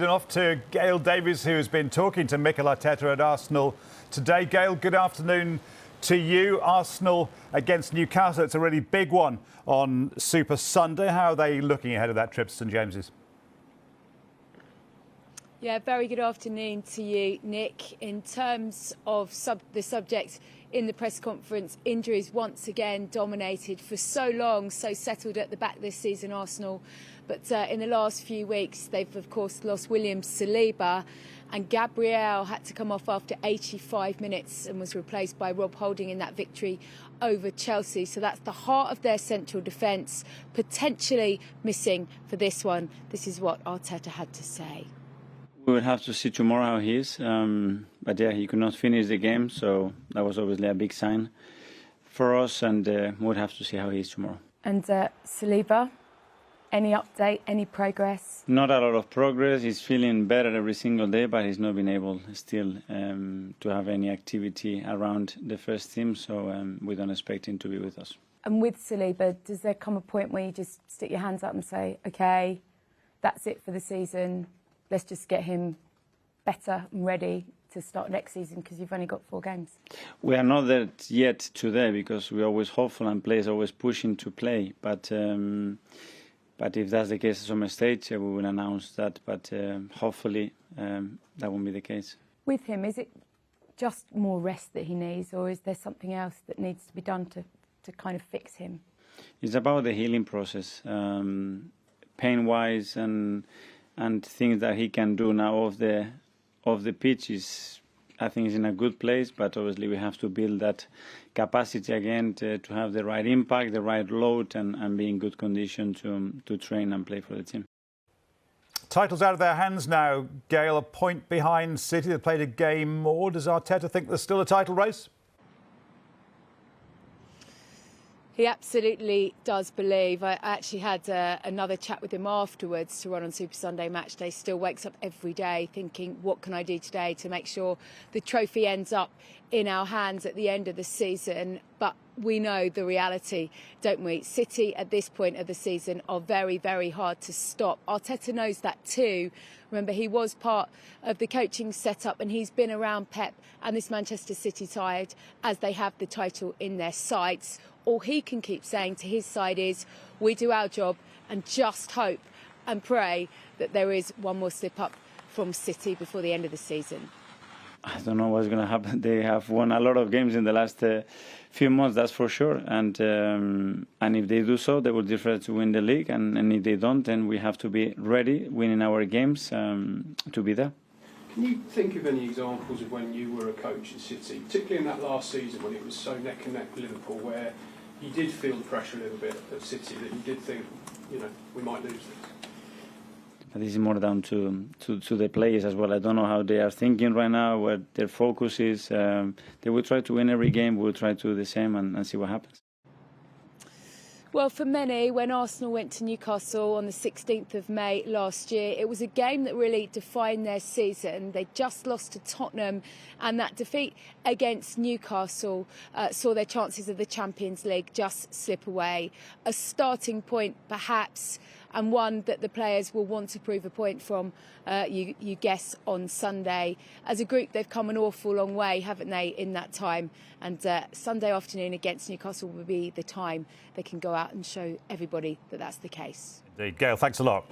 Off to Gail Davies, who has been talking to Mikel Arteta at Arsenal today. Gail, good afternoon to you. Arsenal against Newcastle. It's a really big one on Super Sunday. How are they looking ahead of that trip to St James's? Yeah, very good afternoon to you, Nick. In terms of the subject in the press conference, injuries once again dominated for so long, so settled at the back this season, Arsenal. But in the last few weeks, they've, of course, lost William Saliba, and Gabriel had to come off after 85 minutes and was replaced by Rob Holding in that victory over Chelsea. So that's the heart of their central defence, potentially missing for this one. This is what Arteta had to say. We will have to see tomorrow how he is. But yeah, he could not finish the game, so that was obviously a big sign for us, and we'll have to see how he is tomorrow. And Saliba, any update, any progress? Not a lot of progress. He's feeling better every single day, but he's not been able still to have any activity around the first team, so we don't expect him to be with us. And with Saliba, does there come a point where you just stick your hands up and say, OK, that's it for the season, let's just get him better and ready to start next season, because you've only got 4 games? We are not there yet today, because we're always hopeful and players always pushing to play. But if that's the case at some stage, we will announce that. But hopefully that won't be the case. With him, is it just more rest that he needs, or is there something else that needs to be done to kind of fix him? It's about the healing process, pain-wise and things that he can do now off the pitch. I think he's in a good place, but obviously we have to build that capacity again to have the right impact, the right load, and be in good condition to train and play for the team. Title's out of their hands now. Gail, a point behind City. They've played a game more. Does Arteta think there's still a title race? He absolutely does believe. I actually had another chat with him afterwards to run on Super Sunday Matchday. Still wakes up every day thinking, what can I do today to make sure the trophy ends up in our hands at the end of the season? But we know the reality, don't we? City at this point of the season are very, very hard to stop. Arteta knows that too. Remember, he was part of the coaching setup, and he's been around Pep and this Manchester City side as they have the title in their sights. All he can keep saying to his side is, we do our job and just hope and pray that there is one more slip up from City before the end of the season. I don't know what's going to happen. They have won a lot of games in the last few months, that's for sure. And if they do so, they will deserve to win the league. And if they don't, then we have to be ready, winning our games to be there. Can you think of any examples of when you were a coach at City, particularly in that last season when it was so neck and neck with Liverpool, where you did feel the pressure a little bit at City, that you did think, we might lose this? But this is more down to the players as well. I don't know how they are thinking right now, where their focus is. They will try to win every game. We'll try to do the same and see what happens. Well, for many, when Arsenal went to Newcastle on the 16th of May last year, it was a game that really defined their season. They just lost to Tottenham, and that defeat against Newcastle saw their chances of the Champions League just slip away. A starting point, perhaps, and one that the players will want to prove a point from, you guess, on Sunday. As a group, they've come an awful long way, haven't they, in that time? And Sunday afternoon against Newcastle will be the time they can go out and show everybody that that's the case. Indeed. Gail, thanks a lot.